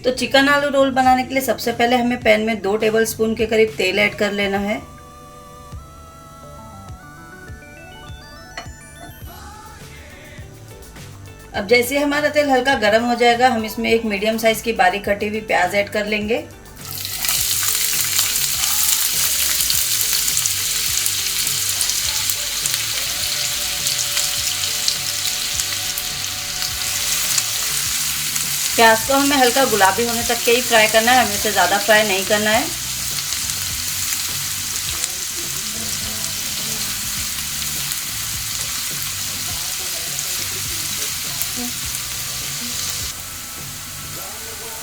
तो चिकन आलू रोल बनाने के लिए सबसे पहले हमें पैन में 2 टेबलस्पून के करीब तेल ऐड कर लेना है। अब जैसे हमारा तेल हल्का गर्म हो जाएगा, हम इसमें एक मीडियम साइज की बारीक कटी हुई प्याज ऐड कर लेंगे। प्याज को हमें हल्का गुलाबी होने तक के ही फ्राई करना है, हमें इसे ज़्यादा फ्राई नहीं करना है।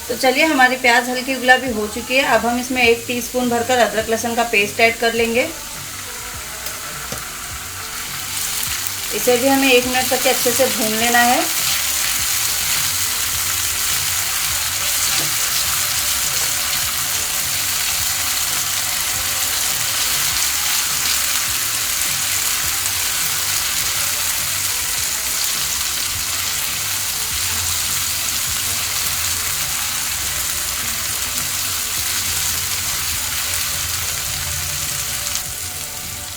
तो चलिए, हमारी प्याज हल्की गुलाबी हो चुकी है। अब हम इसमें 1 टीस्पून भरकर अदरक लहसुन का पेस्ट ऐड कर लेंगे। इसे भी हमें 1 मिनट तक के अच्छे से भून लेना है।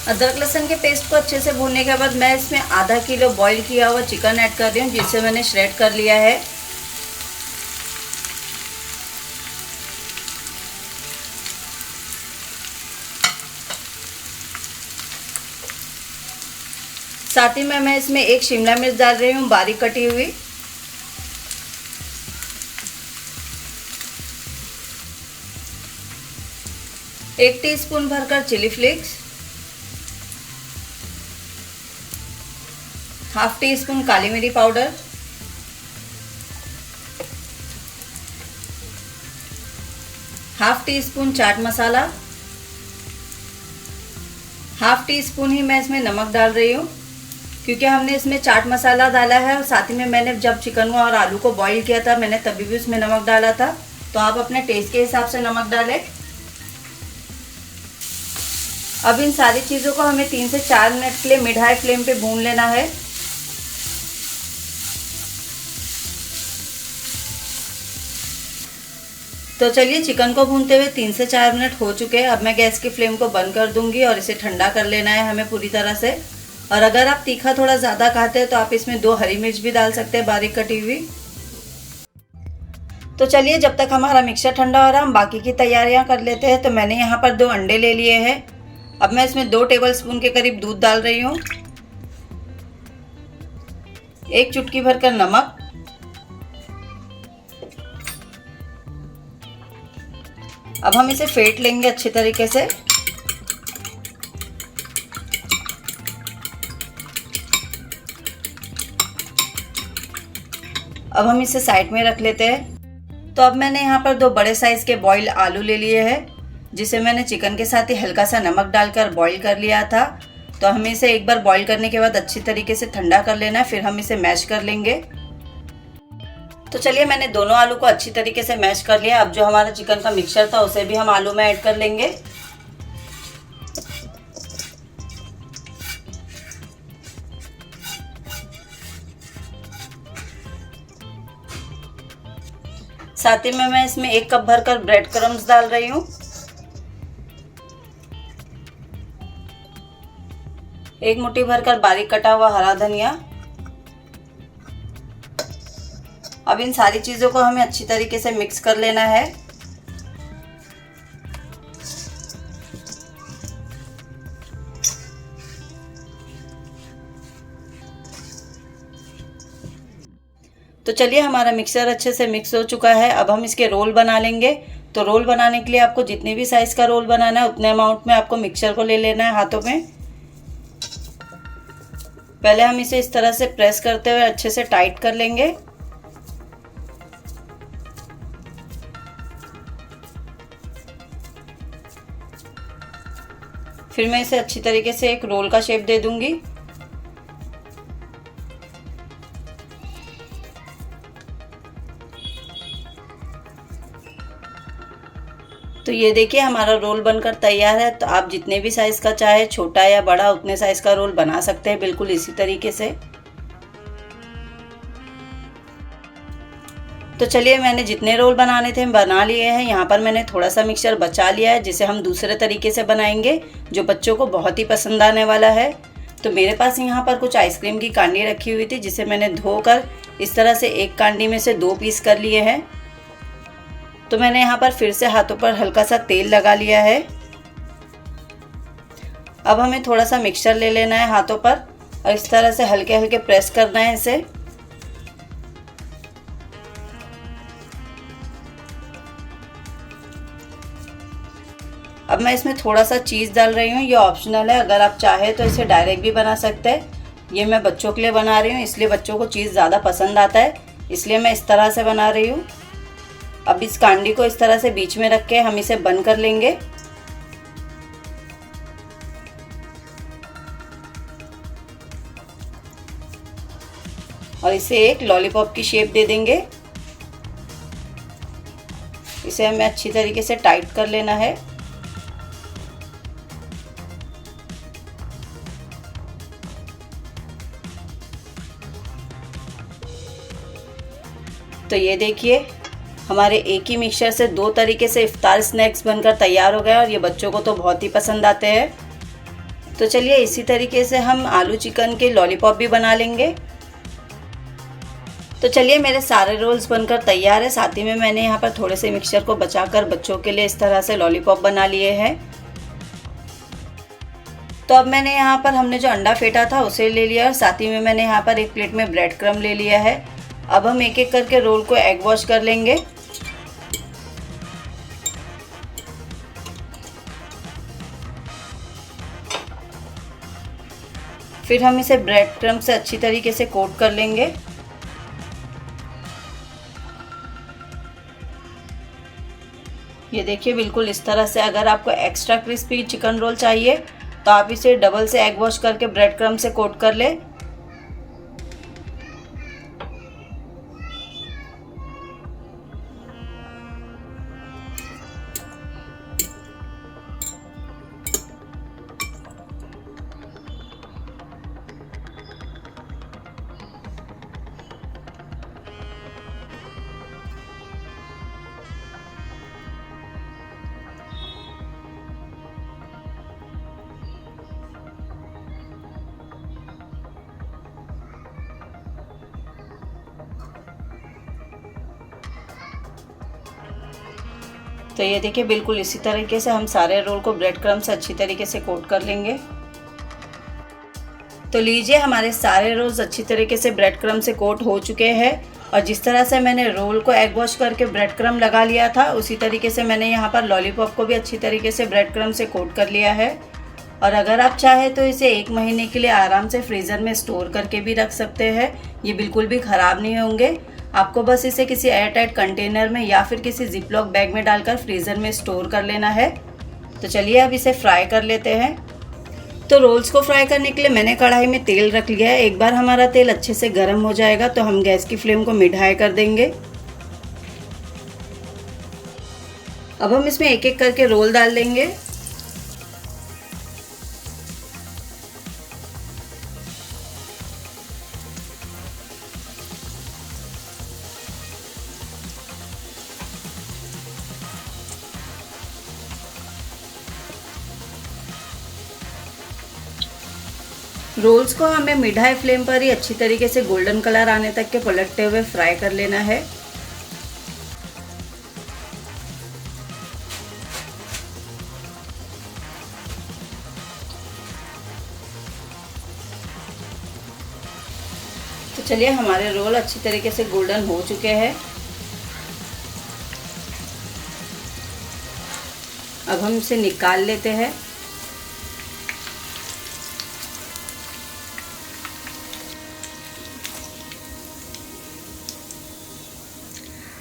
अदरक लहसुन के पेस्ट को अच्छे से भूनने के बाद मैं इसमें आधा किलो बॉईल किया हुआ चिकन ऐड कर रही हूँ, जिसे मैंने श्रेड कर लिया है। साथ ही में मैं इसमें 1 शिमला मिर्च डाल रही हूँ बारीक कटी हुई। एक टीस्पून भरकर chilli flakes, half teaspoon काली मिरी powder, half teaspoon chaat masala, half teaspoon ही मैं इसमें नमक डाल रही हूँ, क्योंकि हमने इसमें चाट मसाला डाला है और साथ ही में मैंने जब चिकन को और आलू को बॉईल किया था मैंने तभी भी उसमें नमक डाला था। तो आप अपने टेस्ट के हिसाब से नमक डालें। अब इन सारी चीज़ों को हमें 3 से 4 मिनट के लिए मिड हाई फ्लेम पे भून लेना है। तो चलिए, चिकन को भूनते हुए 3 से 4 मिनट हो चुके हैं। अब मैं गैस की फ्लेम को बंद कर दूंगी और इसे ठंडा कर लेना है हमें पूरी तरह से। और अगर आप तीखा थोड़ा ज़्यादा खाते हैं तो आप इसमें 2 हरी मिर्च भी डाल सकते हैं बारीक कटी हुई। तो चलिए, जब तक हमारा मिक्सचर ठंडा हो रहा है हम बाकी की तैयारियां कर लेते हैं। तो मैंने यहाँ पर 2 अंडे ले लिए हैं। अब मैं इसमें 2 टेबलस्पून के करीब दूध डाल रही हूँ, 1 चुटकी भरकर नमक, अब हम इसे फेंट लेंगे अच्छी तरीके से। अब हम इसे साइड में रख लेते हैं। तो अब मैंने यहाँ पर 2 बड़े साइज के बॉइल्ड आलू ले लिए हैं, जिसे मैंने चिकन के साथ ही हल्का सा नमक डालकर बॉईल कर लिया था। तो हमें इसे एक बार बॉईल करने के बाद अच्छी तरीके से ठंडा कर लेना है, फिर हम इसे मैश कर लेंगे। तो चलिए, मैंने दोनों आलू को अच्छी तरीके से मैश कर लिया। अब जो हमारा चिकन का मिक्सचर था उसे भी हम आलू में ऐड कर लेंगे। साथ ही में मैं इसमें 1 कप भरकर ब्रेड क्रम्स डाल रही हूँ, 1 मुट्ठी भरकर बारीक कटा हुआ हरा धनिया। अब इन सारी चीज़ों को हमें अच्छी तरीके से मिक्स कर लेना है। तो चलिए, हमारा मिक्सर अच्छे से मिक्स हो चुका है। अब हम इसके रोल बना लेंगे। तो रोल बनाने के लिए आपको जितनी भी साइज का रोल बनाना है उतने अमाउंट में आपको मिक्सचर को ले लेना है हाथों में। पहले हम इसे इस तरह से प्रेस करते हुए अच्छे से टाइट कर लेंगे। फिर मैं इसे अच्छी तरीके से एक रोल का शेप दे दूंगी। तो ये देखिए, हमारा रोल बनकर तैयार है। तो आप जितने भी साइज का चाहे, छोटा या बड़ा, उतने साइज का रोल बना सकते हैं, बिल्कुल इसी तरीके से। तो चलिए मैंने जितने रोल बनाने थे बना लिए हैं। यहाँ पर मैंने थोड़ा सा मिक्सचर बचा लिया है जिसे हम दूसरे तरीके से बनाएंगे जो बच्चों को बहुत ही पसंद आने वाला है। तो मेरे पास यहाँ पर कुछ आइसक्रीम की कांडी रखी हुई थी जिसे मैंने धोकर इस तरह से एक कांडी में से 2 पीस कर लिए हैं। तो मैंने यहाँ पर फिर से हाथों पर हल्का सा तेल लगा लिया है। अब हमें थोड़ा सा मिक्सचर ले लेना है हाथों पर और इस तरह से हल्के हल्के प्रेस करना है इसे। अब मैं इसमें थोड़ा सा चीज़ डाल रही हूँ, ये ऑप्शनल है, अगर आप चाहे तो इसे डायरेक्ट भी बना सकते हैं। ये मैं बच्चों के लिए बना रही हूँ इसलिए बच्चों को चीज़ ज़्यादा पसंद आता है, इसलिए मैं इस तरह से बना रही हूँ। अब इस कांडी को इस तरह से बीच में रख के हम इसे बंद कर लेंगे। और इसे एक लॉलीपॉप की शेप दे देंगे। इसे हमें अच्छी तरीके से टाइट कर लेना है। तो ये देखिए हमारे एक ही मिक्सचर से 2 तरीके से इफ्तार स्नैक्स बनकर तैयार हो गए और ये बच्चों को तो बहुत ही पसंद आते हैं। तो चलिए इसी तरीके से हम आलू चिकन के लॉलीपॉप भी बना लेंगे। तो चलिए मेरे सारे रोल्स बनकर तैयार है। साथ ही में मैंने यहाँ पर थोड़े से मिक्सचर को बचाकर बच्चों के लिए इस तरह से लॉलीपॉप बना लिए हैं। तो अब मैंने यहाँ पर हमने जो अंडा फेंटा था उसे ले लिया और साथ ही में मैंने यहाँ पर एक प्लेट में ब्रेड क्रम्ब ले लिया है। अब हम एक एक करके रोल को एग वॉश कर लेंगे। फिर हम इसे ब्रेड क्रम्ब से अच्छी तरीके से कोट कर लेंगे। ये देखिए बिल्कुल इस तरह से। अगर आपको एक्स्ट्रा क्रिस्पी चिकन रोल चाहिए तो आप इसे डबल से एग वॉश करके ब्रेड क्रम्ब से कोट कर ले। तो ये देखिए बिल्कुल इसी तरीके से हम सारे रोल को ब्रेड क्रम्ब से अच्छी तरीके से कोट कर लेंगे। तो लीजिए हमारे सारे रोल्स अच्छी तरीके से ब्रेड क्रम्ब से कोट हो चुके हैं और जिस तरह से मैंने रोल को एग वॉश करके ब्रेड क्रम्ब लगा लिया था उसी तरीके से मैंने यहाँ पर लॉलीपॉप को भी अच्छी तरीके से ब्रेड क्रम्ब से कोट कर लिया है। और अगर आप चाहें तो इसे 1 महीने के लिए आराम से फ्रीज़र में स्टोर करके भी रख सकते हैं। ये बिल्कुल भी ख़राब नहीं होंगे। आपको बस इसे किसी एयरटाइट कंटेनर में या फिर किसी जिपलॉक बैग में डालकर फ्रीज़र में स्टोर कर लेना है। तो चलिए अब इसे फ्राई कर लेते हैं। तो रोल्स को फ्राई करने के लिए मैंने कढ़ाई में तेल रख लिया है। एक बार हमारा तेल अच्छे से गर्म हो जाएगा तो हम गैस की फ्लेम को मिड हाई कर देंगे। अब हम इसमें एक एक करके रोल डाल देंगे। रोल्स को हमें मिड हाई फ्लेम पर ही अच्छी तरीके से गोल्डन कलर आने तक के पलटते हुए फ्राई कर लेना है। तो चलिए हमारे रोल अच्छी तरीके से गोल्डन हो चुके हैं। अब हम इसे निकाल लेते हैं।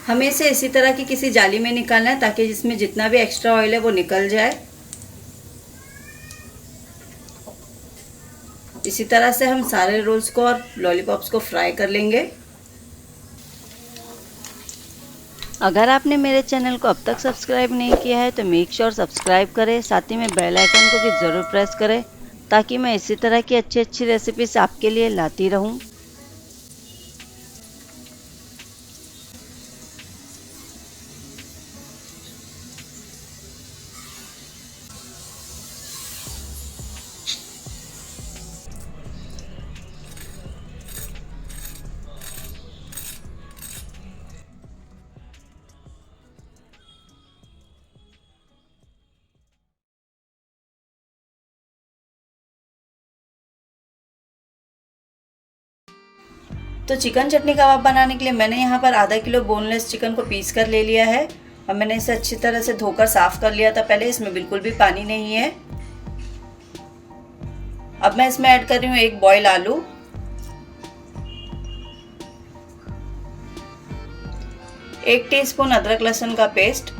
हमें इसे इसी तरह की किसी जाली में निकालना है ताकि जिसमें जितना भी एक्स्ट्रा ऑयल है वो निकल जाए। इसी तरह से हम सारे रोल्स को और लॉलीपॉप्स को फ्राई कर लेंगे। अगर आपने मेरे चैनल को अब तक सब्सक्राइब नहीं किया है तो मेक श्योर सब्सक्राइब करें, साथ ही में बेल आइकन को भी ज़रूर प्रेस करें ताकि मैं इसी तरह की अच्छी अच्छी रेसिपीज आपके लिए लाती रहूं। तो चिकन चटनी कबाब बनाने के लिए मैंने यहाँ पर आधा किलो बोनलेस चिकन को पीस कर ले लिया है और मैंने इसे अच्छी तरह से धोकर साफ कर लिया था पहले। इसमें बिल्कुल भी पानी नहीं है। अब मैं इसमें ऐड कर रही हूँ 1 बॉयल आलू, 1 टीस्पून अदरक लहसुन का पेस्ट,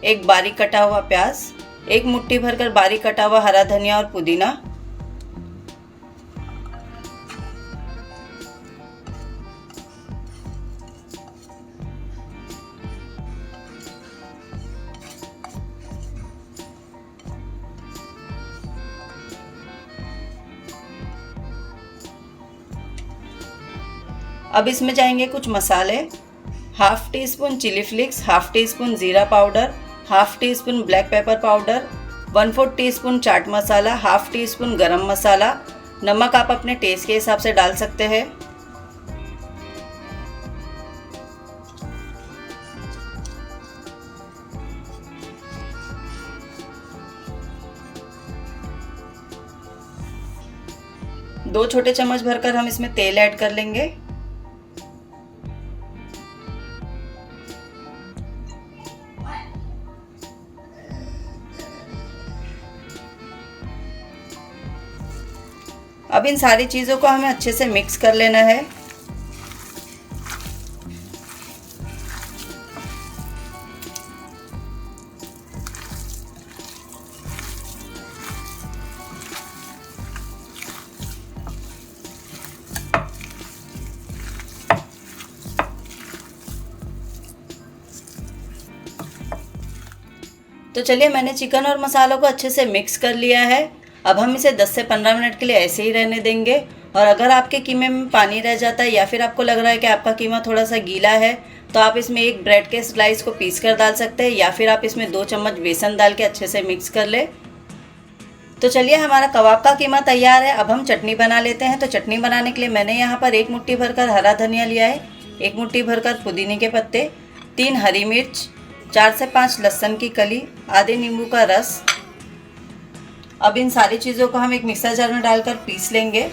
1 बारीक कटा हुआ प्याज, 1 मुट्ठी भरकर बारीक कटा हुआ हरा धनिया और पुदीना, अब इसमें जाएंगे कुछ मसाले। Half teaspoon chilli flakes, half teaspoon jeera powder, half teaspoon black pepper powder, 1/4 teaspoon chaat masala, half teaspoon garam masala. नमक आप अपने टेस्ट के हिसाब से डाल सकते हैं। दो छोटे चम्मच भरकर हम इसमें तेल ऐड कर लेंगे। अब इन सारी चीज़ों को हमें अच्छे से मिक्स कर लेना है। तो चलिए मैंने चिकन और मसालों को अच्छे से मिक्स कर लिया है। अब हम इसे 10 से 15 मिनट के लिए ऐसे ही रहने देंगे। और अगर आपके कीमे में पानी रह जाता है या फिर आपको लग रहा है कि आपका कीमा थोड़ा सा गीला है तो आप इसमें 1 ब्रेड के स्लाइस को पीस कर डाल सकते हैं या फिर आप इसमें 2 चम्मच बेसन डाल के अच्छे से मिक्स कर ले। तो चलिए हमारा कबाब का कीमा तैयार है। अब हम चटनी बना लेते हैं। तो चटनी बनाने के लिए मैंने यहाँ पर 1 मुट्ठी भरकर हरा धनिया लिया है, 1 मुट्ठी भरकर पुदीने के पत्ते, 3 हरी मिर्च, 4 से 5 लहसुन की कली, आधे नींबू का रस। अब इन सारी चीज़ों को हम एक मिक्सर जार में डालकर पीस लेंगे।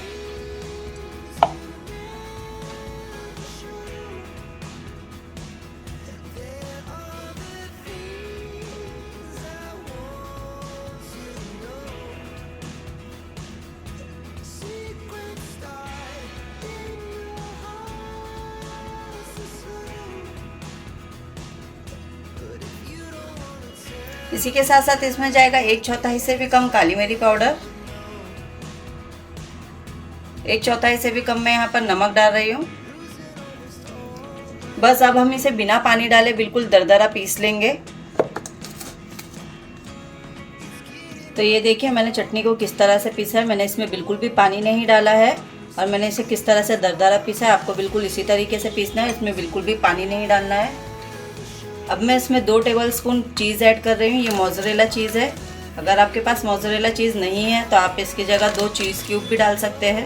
इसी के साथ साथ इसमें जाएगा 1/4 से भी कम काली मिरी पाउडर, 1/4 से भी कम मैं यहाँ पर नमक डाल रही हूँ। बस अब हम इसे बिना पानी डाले बिल्कुल दरदरा पीस लेंगे। तो ये देखिए मैंने चटनी को किस तरह से पीसा है। मैंने इसमें बिल्कुल भी पानी नहीं डाला है और मैंने इसे किस तरह से दरदरा पीसा है। आपको बिल्कुल इसी तरीके से पीसना है, इसमें बिल्कुल भी पानी नहीं डालना है। अब मैं इसमें 2 टेबलस्पून चीज़ ऐड कर रही हूँ। ये मोज़रेला चीज़ है। अगर आपके पास मोज़रेला चीज़ नहीं है तो आप इसकी जगह 2 चीज़ क्यूब भी डाल सकते हैं।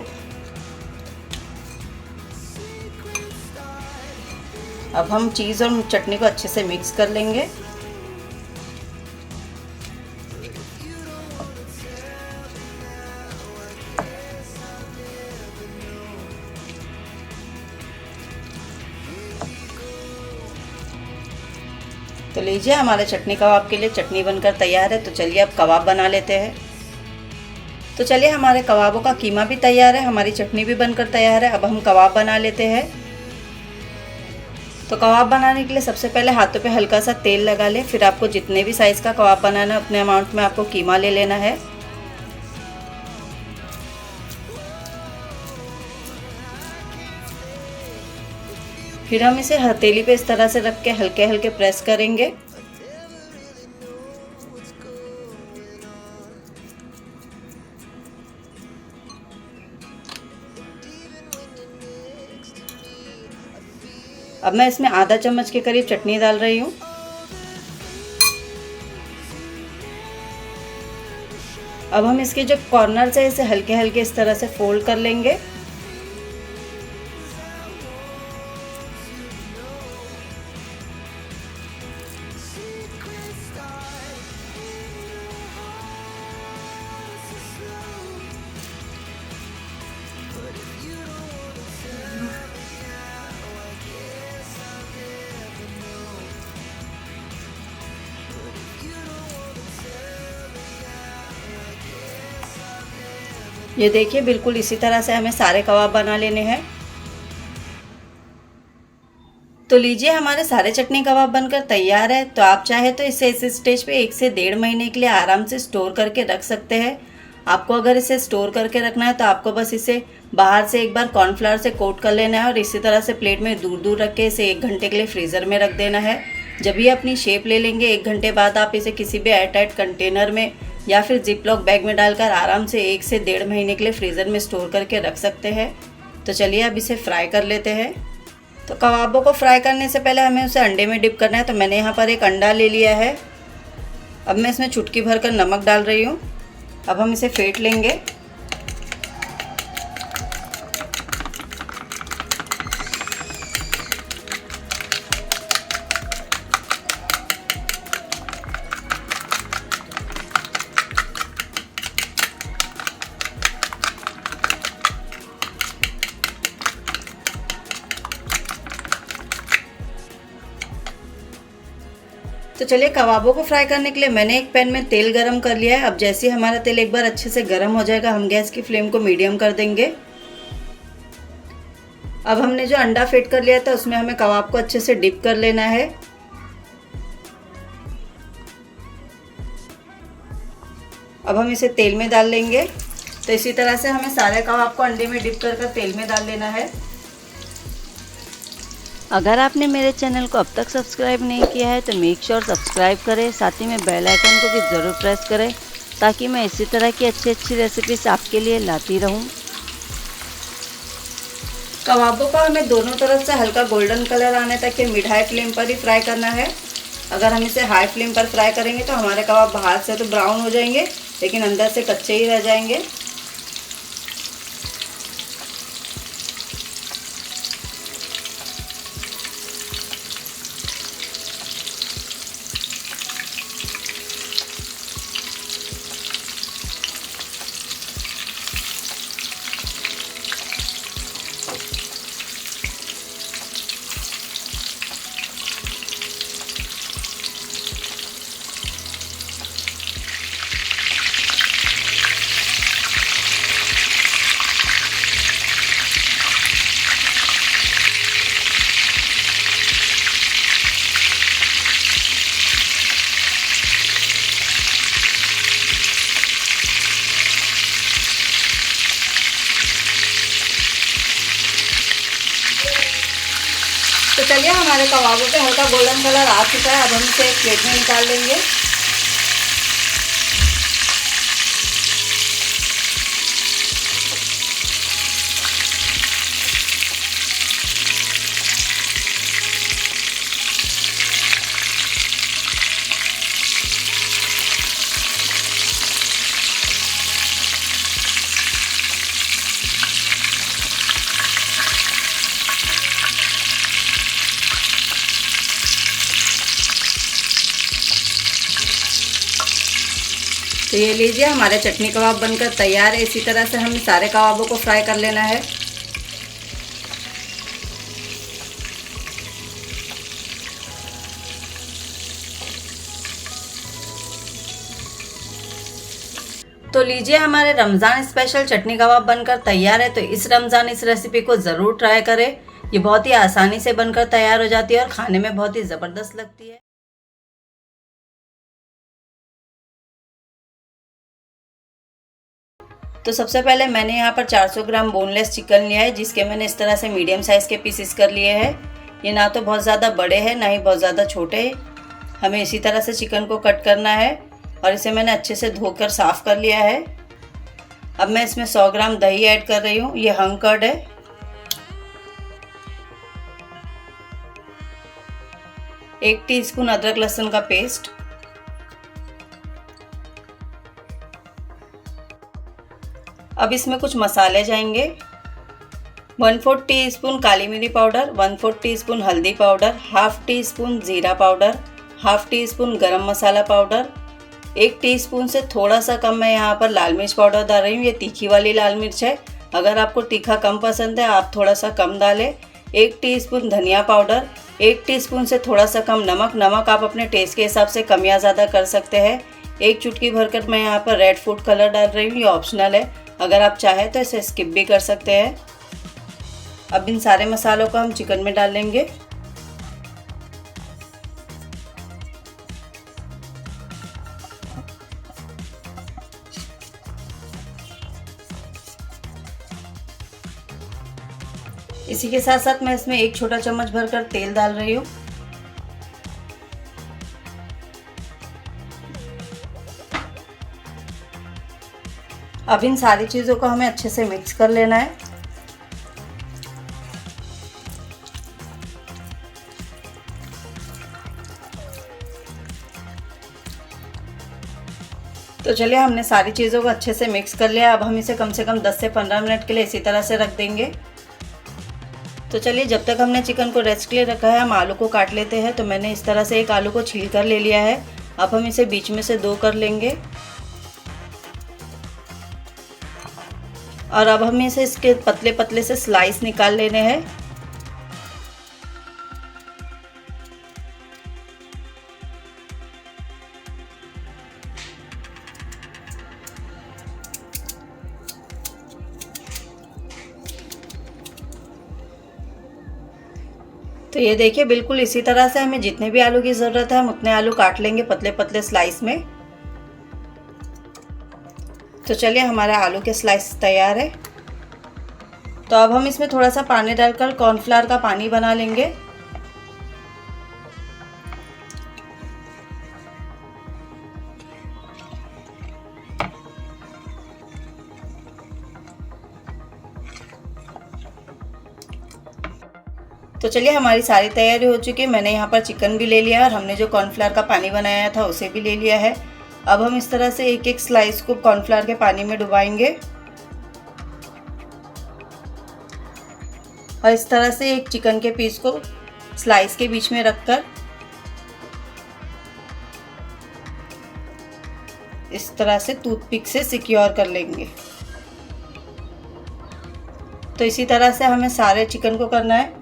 अब हम चीज़ और चटनी को अच्छे से मिक्स कर लेंगे। तो लीजिए हमारे चटनी कबाब के लिए चटनी बनकर तैयार है। तो चलिए अब कबाब बना लेते हैं। तो चलिए हमारे कबाबों का कीमा भी तैयार है, हमारी चटनी भी बनकर तैयार है। अब हम कबाब बना लेते हैं। तो कबाब बनाने के लिए सबसे पहले हाथों पे हल्का सा तेल लगा लें। फिर आपको जितने भी साइज़ का कबाब बनाना है उतने अमाउंट में आपको कीमा ले लेना है। फिर हम इसे हथेली पे इस तरह से रख के हल्के हल्के प्रेस करेंगे। अब मैं इसमें आधा चम्मच के करीब चटनी डाल रही हूँ। अब हम इसके जो कॉर्नर है इसे हल्के हल्के इस तरह से फोल्ड कर लेंगे। ये देखिए बिल्कुल इसी तरह से हमें सारे कबाब बना लेने हैं। तो लीजिए हमारे सारे चटनी कबाब बनकर तैयार है। तो आप चाहे तो इसे इस स्टेज पे 1 से 1.5 महीने के लिए आराम से स्टोर करके रख सकते हैं। आपको अगर इसे स्टोर करके रखना है तो आपको बस इसे बाहर से एक बार कॉर्नफ्लावर से कोट कर लेना है और इसी तरह से प्लेट में दूर दूर रख के इसे 1 घंटे के लिए फ्रीज़र में रख देना है। जब ये अपनी शेप ले लेंगे 1 घंटे बाद आप इसे किसी भी एयरटाइट कंटेनर में या फिर जिपलॉक बैग में डालकर आराम से 1 से 1.5 महीने के लिए फ्रीज़र में स्टोर करके रख सकते हैं। तो चलिए अब इसे फ्राई कर लेते हैं। तो कबाबों को फ्राई करने से पहले हमें उसे अंडे में डिप करना है। तो मैंने यहाँ पर एक अंडा ले लिया है। अब मैं इसमें चुटकी भरकर नमक डाल रही हूँ। अब हम इसे फेंट लेंगे। तो चलिए कबाबों को फ्राई करने के लिए मैंने एक पैन में तेल गरम कर लिया है। अब जैसे ही हमारा तेल एक बार अच्छे से गरम हो जाएगा हम गैस की फ्लेम को मीडियम कर देंगे। अब हमने जो अंडा फेंट कर लिया था उसमें हमें कबाब को अच्छे से डिप कर लेना है। अब हम इसे तेल में डाल लेंगे। तो इसी तरह से हमें सारे कबाब को अंडे में डिप कर तेल में डाल लेना है। अगर आपने मेरे चैनल को अब तक सब्सक्राइब नहीं किया है तो मेक श्योर सब्सक्राइब करें, साथ ही में बेल आइकन को भी ज़रूर प्रेस करें ताकि मैं इसी तरह की अच्छी रेसिपीज आपके लिए लाती रहूं। कबाबों को हमें दोनों तरफ से हल्का गोल्डन कलर आने तक के मिड हाई फ्लेम पर ही फ्राई करना है। अगर हम इसे हाई फ्लेम पर फ्राई करेंगे तो हमारे कबाब बाहर से तो ब्राउन हो जाएंगे लेकिन अंदर से कच्चे ही रह जाएंगे। तो चलिए हमारे कबाबों पे हल्का गोल्डन कलर आ चुका है। अब हम इसे एक प्लेट में निकाल लेंगे। तो ये लीजिए हमारे चटनी कबाब बनकर तैयार है। इसी तरह से हमें सारे कबाबों को फ्राई कर लेना है। तो लीजिए हमारे रमज़ान स्पेशल चटनी कबाब बनकर तैयार है। तो इस रमज़ान इस रेसिपी को ज़रूर ट्राई करें। ये बहुत ही आसानी से बनकर तैयार हो जाती है और खाने में बहुत ही ज़बरदस्त लगती है। तो सबसे पहले मैंने यहाँ पर 400 ग्राम बोनलेस चिकन लिया है जिसके मैंने इस तरह से मीडियम साइज़ के पीसेस कर लिए हैं। ये ना तो बहुत ज़्यादा बड़े हैं ना ही बहुत ज़्यादा छोटे हैं। हमें इसी तरह से चिकन को कट करना है और इसे मैंने अच्छे से धोकर साफ़ कर लिया है। अब मैं इसमें 100 ग्राम दही ऐड कर रही हूँ। ये हंग कर्ड है। एक टीस्पून अदरक लहसुन का पेस्ट, अब इसमें कुछ मसाले जाएंगे। 1/4 टीस्पून काली मिर्ची पाउडर, 1/4 टीस्पून हल्दी पाउडर, हाफ टी स्पून ज़ीरा powder, half teaspoon garam मसाला पाउडर, 1 टीस्पून से थोड़ा सा कम मैं यहाँ पर लाल मिर्च पाउडर डाल रही हूँ। ये तीखी वाली लाल मिर्च है। अगर आपको तीखा कम पसंद है आप थोड़ा सा कम डालें। 1 टीस्पून धनिया पाउडर, 1 टीस्पून से थोड़ा सा कम नमक आप अपने टेस्ट के हिसाब से कम या ज़्यादा कर सकते हैं। 1 चुटकी भरकर मैं यहाँ पर रेड फूड कलर डाल रही हूँ। ये ऑप्शनल है। अगर आप चाहें तो इसे स्किप भी कर सकते हैं। अब इन सारे मसालों को हम चिकन में डाल लेंगे। इसी के साथ साथ मैं इसमें 1 छोटा चम्मच भरकर तेल डाल रही हूँ। अब इन सारी चीज़ों को हमें अच्छे से मिक्स कर लेना है। तो चलिए, हमने सारी चीज़ों को अच्छे से मिक्स कर लिया। अब हम इसे कम से कम 10 से 15 मिनट के लिए इसी तरह से रख देंगे। तो चलिए, जब तक हमने चिकन को रेस्ट के लिए रखा है, हम आलू को काट लेते हैं। तो मैंने इस तरह से एक आलू को छील कर ले लिया है। अब हम इसे बीच में से 2 कर लेंगे और अब हमें इसे इसके पतले पतले से स्लाइस निकाल लेने हैं। तो ये देखिए, बिल्कुल इसी तरह से हमें जितने भी आलू की ज़रूरत है हम उतने आलू काट लेंगे पतले पतले स्लाइस में। तो चलिए, हमारा आलू के स्लाइस तैयार है। तो अब हम इसमें थोड़ा सा पानी डालकर कॉर्नफ्लावर का पानी बना लेंगे। तो चलिए, हमारी सारी तैयारी हो चुकी है। मैंने यहाँ पर चिकन भी ले लिया है और हमने जो कॉर्नफ्लावर का पानी बनाया था उसे भी ले लिया है। अब हम इस तरह से एक एक स्लाइस को कॉर्नफ्लावर के पानी में डुबाएंगे और इस तरह से एक चिकन के पीस को स्लाइस के बीच में रखकर इस तरह से टूथपिक से सिक्योर कर लेंगे। तो इसी तरह से हमें सारे चिकन को करना है।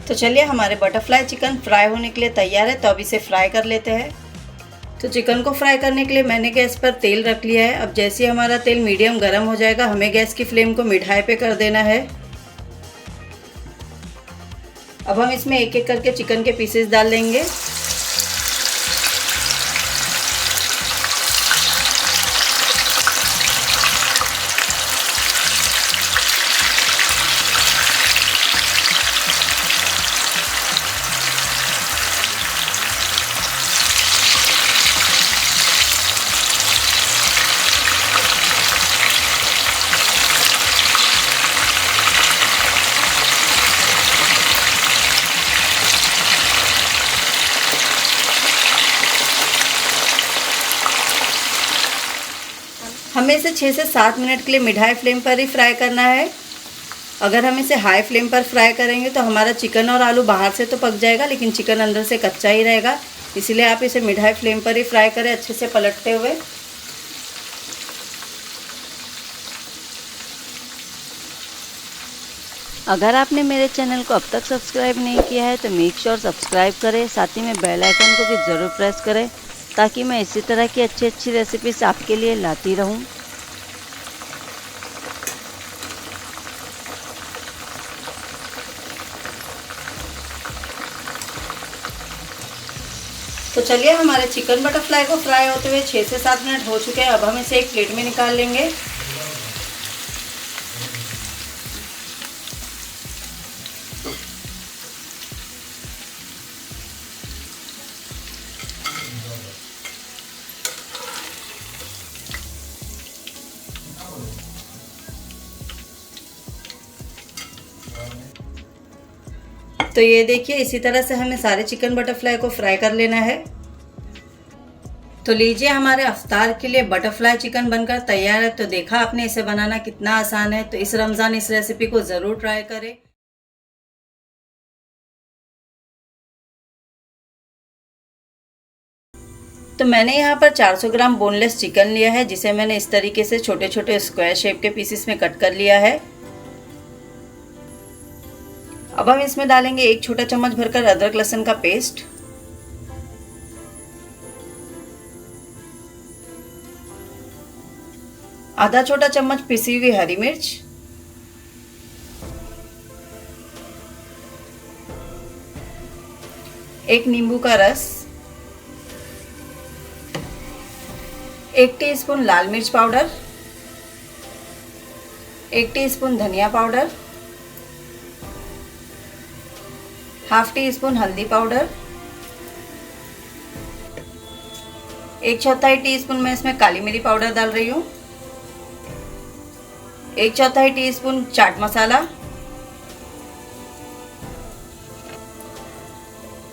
तो चलिए, हमारे बटरफ्लाई चिकन फ्राई होने के लिए तैयार है। तो अब इसे फ्राई कर लेते हैं। तो चिकन को फ्राई करने के लिए मैंने गैस पर तेल रख लिया है। अब जैसे ही हमारा तेल मीडियम गर्म हो जाएगा, हमें गैस की फ्लेम को मिड हाई पे कर देना है। अब हम इसमें एक एक करके चिकन के पीसेस डाल लेंगे। हमें इसे 6 से 7 मिनट के लिए मिड हाई फ्लेम पर ही फ्राई करना है। अगर हम इसे हाई फ्लेम पर फ्राई करेंगे तो हमारा चिकन और आलू बाहर से तो पक जाएगा, लेकिन चिकन अंदर से कच्चा ही रहेगा। इसलिए आप इसे मिड हाई फ्लेम पर ही फ्राई करें, अच्छे से पलटते हुए। अगर आपने मेरे चैनल को अब तक सब्सक्राइब नहीं किया है तो मेक श्योर सब्सक्राइब करें, साथ ही में बेल आइकन को भी ज़रूर प्रेस करें ताकि मैं इसी तरह की अच्छी अच्छी रेसिपीज आपके लिए लाती रहूं। तो चलिए, हमारे चिकन बटरफ्लाई को फ्राई होते हुए 6 से 7 मिनट हो चुके हैं। अब हम इसे एक प्लेट में निकाल लेंगे। तो ये देखिए, इसी तरह से हमें सारे चिकन बटरफ्लाई को फ्राई कर लेना है। तो लीजिए, हमारे अफ्तार के लिए बटरफ्लाई चिकन बनकर तैयार है। तो देखा आपने इसे बनाना कितना आसान है। तो इस रमज़ान इस रेसिपी को ज़रूर ट्राई करें। तो तो मैंने यहाँ पर 400 ग्राम बोनलेस चिकन लिया है, जिसे मैंने इस तरीके से छोटे छोटे स्क्वायर शेप के पीसेस में कट कर लिया है। अब हम इसमें डालेंगे 1 छोटा चम्मच भरकर अदरक लहसुन का पेस्ट, आधा छोटा चम्मच पिसी हुई हरी मिर्च, एक नींबू का रस, 1 टीस्पून लाल मिर्च पाउडर, 1 टीस्पून धनिया पाउडर, हाफ टी स्पून हल्दी पाउडर, 1/4 टीस्पून मैं इसमें काली मिरी पाउडर डाल रही हूँ, 1/4 teaspoon chaat masala,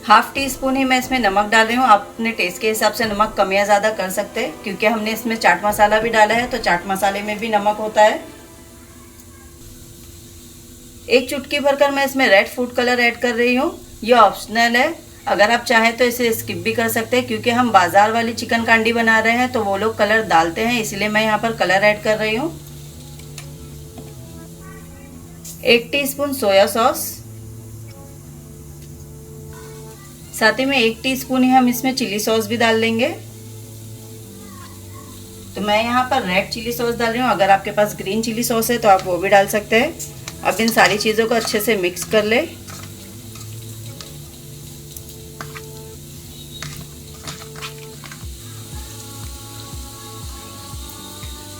half teaspoon ही मैं इसमें नमक डाल रही हूँ। आप अपने टेस्ट के हिसाब से नमक कम या ज़्यादा कर सकते हैं, क्योंकि हमने इसमें चाट मसाला भी डाला है तो चाट मसाले में भी नमक होता है। 1 चुटकी भरकर मैं इसमें रेड फूड कलर ऐड कर रही हूँ। ये ऑप्शनल है, अगर आप चाहें तो इसे स्किप भी कर सकते हैं, क्योंकि हम बाजार वाली चिकन कांडी बना रहे हैं तो वो लोग कलर डालते हैं, इसलिए मैं यहाँ पर कलर ऐड कर रही हूँ। 1 टीस्पून सोया सॉस, साथ ही में 1 टीस्पून ही हम इसमें चिली सॉस भी डाल लेंगे। तो मैं यहाँ पर रेड चिली सॉस डाल रही हूँ, अगर आपके पास ग्रीन चिली सॉस है तो आप वो भी डाल सकते हैं। अब इन सारी चीज़ों को अच्छे से मिक्स कर ले।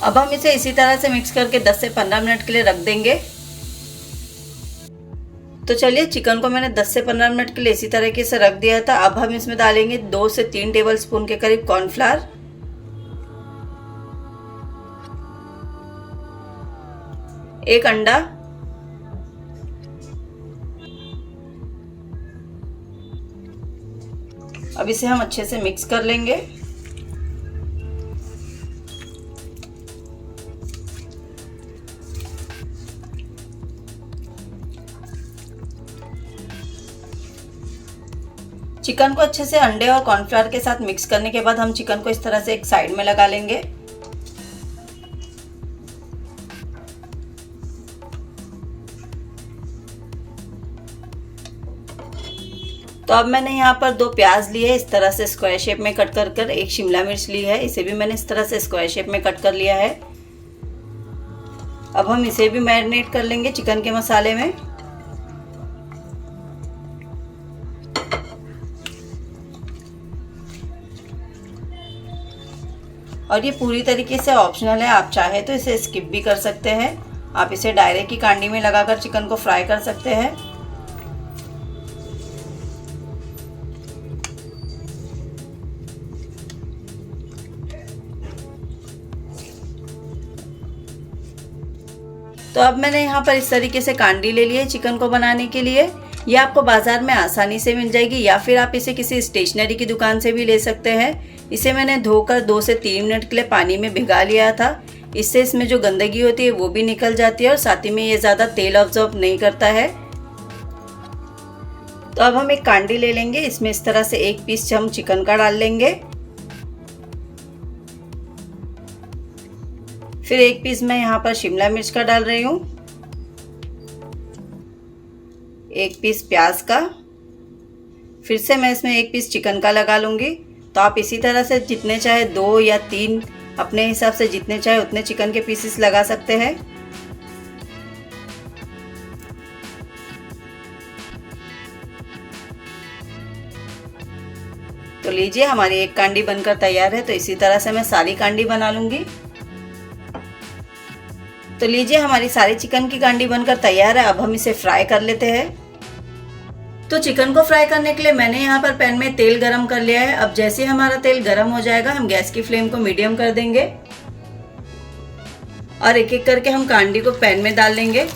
अब हम इसे इसी तरह से मिक्स करके 10 से 15 मिनट के लिए रख देंगे। तो चलिए, चिकन को मैंने 10 से 15 मिनट के लिए इसी तरीके से रख दिया था। अब हम इसमें डालेंगे 2 से 3 टेबल स्पून के करीब कॉर्नफ्लावर, 1 अंडा, अब इसे हम अच्छे से मिक्स कर लेंगे। चिकन को अच्छे से अंडे और कॉर्नफ्लावर के साथ मिक्स करने के बाद हम चिकन को इस तरह से एक साइड में लगा लेंगे। तो अब मैंने यहाँ पर 2 प्याज लिए है, इस तरह से स्क्वायर शेप में कट कर कर, 1 शिमला मिर्च ली है, इसे भी मैंने इस तरह से स्क्वायर शेप में कट कर लिया है। अब हम इसे भी मैरिनेट कर लेंगे चिकन के मसाले में। और ये पूरी तरीके से ऑप्शनल है, आप चाहे तो इसे स्किप भी कर सकते हैं। आप इसे डायरेक्ट ही कांडी में लगाकर चिकन को फ्राई कर सकते हैं। तो अब मैंने यहाँ पर इस तरीके से कांडी ले ली है चिकन को बनाने के लिए। ये आपको बाजार में आसानी से मिल जाएगी, या फिर आप इसे किसी स्टेशनरी की दुकान से भी ले सकते हैं। इसे मैंने धोकर 2 से 3 मिनट के लिए पानी में भिगा लिया था। इससे इसमें जो गंदगी होती है वो भी निकल जाती है, और साथ ही में ये ज़्यादा तेल ऑब्जॉर्ब नहीं करता है। तो अब हम एक कांडी ले लेंगे, इसमें इस तरह से 1 पीस हम चिकन का डाल लेंगे। फिर 1 पीस मैं यहाँ पर शिमला मिर्च का डाल रही हूँ, 1 पीस प्याज का, फिर से मैं इसमें 1 पीस चिकन का लगा लूँगी। तो आप इसी तरह से जितने चाहे 2 या 3 अपने हिसाब से जितने चाहे उतने चिकन के पीसेस लगा सकते हैं। तो लीजिए, हमारी एक कांडी बनकर तैयार है। तो इसी तरह से मैं सारी कांडी बना लूँगी। तो लीजिए, हमारी सारी चिकन की कांडी बनकर तैयार है। अब हम इसे फ्राई कर लेते हैं। तो चिकन को फ्राई करने के लिए मैंने यहाँ पर पैन में तेल गरम कर लिया है। अब जैसे हमारा तेल गरम हो जाएगा, हम गैस की फ्लेम को मीडियम कर देंगे और एक एक करके हम कांडी को पैन में डाल लेंगे।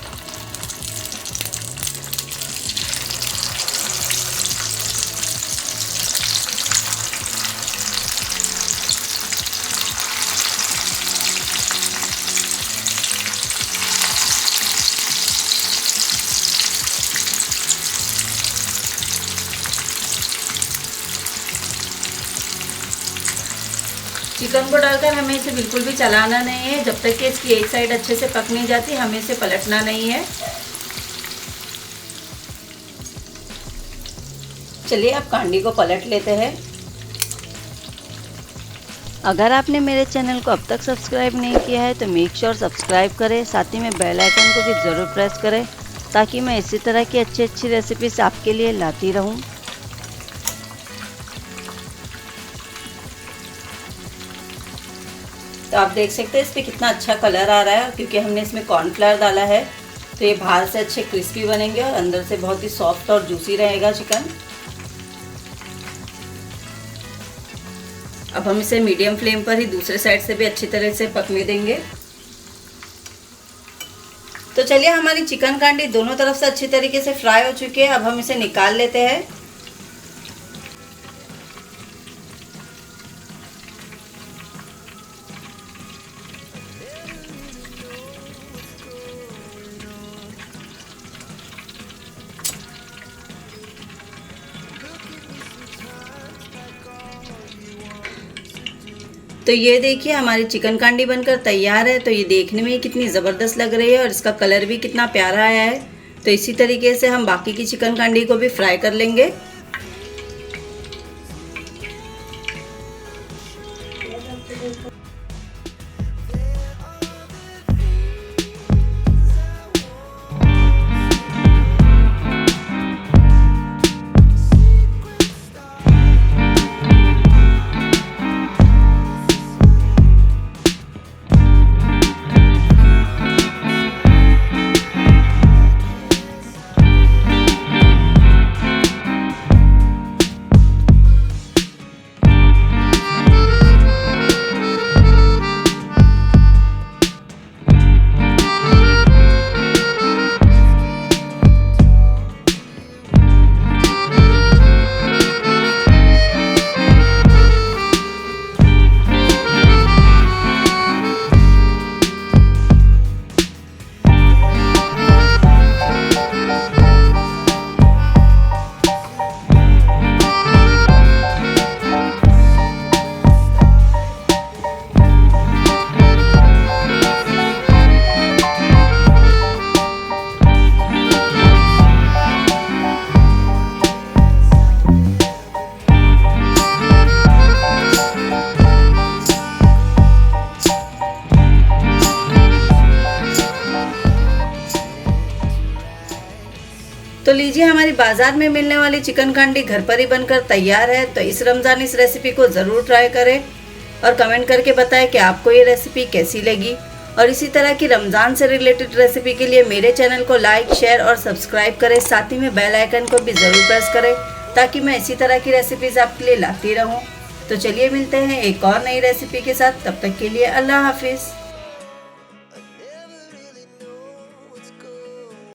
चिकन को डालकर हमें इसे बिल्कुल भी चलाना नहीं है। जब तक कि इसकी एक साइड अच्छे से पक नहीं जाती हमें इसे पलटना नहीं है। चलिए अब कांडी को पलट लेते हैं। अगर आपने मेरे चैनल को अब तक सब्सक्राइब नहीं किया है तो मेक श्योर सब्सक्राइब करें, साथ ही में बेल आइकन को भी ज़रूर प्रेस करें ताकि मैं इसी तरह की अच्छी रेसिपीज आपके लिए लाती रहूं। तो आप देख सकते हैं इस पर कितना अच्छा कलर आ रहा है, क्योंकि हमने इसमें कॉर्नफ्लावर डाला है। तो ये बाहर से अच्छे क्रिस्पी बनेंगे और अंदर से बहुत ही सॉफ्ट और जूसी रहेगा चिकन। अब हम इसे मीडियम फ्लेम पर ही दूसरे साइड से भी अच्छी तरह से पकने देंगे। तो चलिए हमारी चिकन कांडी दोनों तरफ से अच्छी तरीके से फ्राई हो चुकी है। अब हम इसे निकाल लेते हैं। तो ये देखिए हमारी चिकन कांडी बनकर तैयार है। तो ये देखने में कितनी ज़बरदस्त लग रही है और इसका कलर भी कितना प्यारा आया है। तो इसी तरीके से हम बाकी की चिकन कांडी को भी फ्राई कर लेंगे। तो लीजिए हमारी बाजार में मिलने वाली चिकन कांडी घर पर ही बनकर तैयार है। तो इस रमज़ान इस रेसिपी को ज़रूर ट्राई करें और कमेंट करके बताएं कि आपको ये रेसिपी कैसी लगी। और इसी तरह की रमज़ान से रिलेटेड रेसिपी के लिए मेरे चैनल को लाइक, शेयर और सब्सक्राइब करें। साथ ही में बेल आइकन को भी ज़रूर प्रेस करें ताकि मैं इसी तरह की रेसिपीज़ आपके लिए लाती रहूँ। तो चलिए मिलते हैं एक और नई रेसिपी के साथ। तब तक के लिए अल्लाह हाफिज़।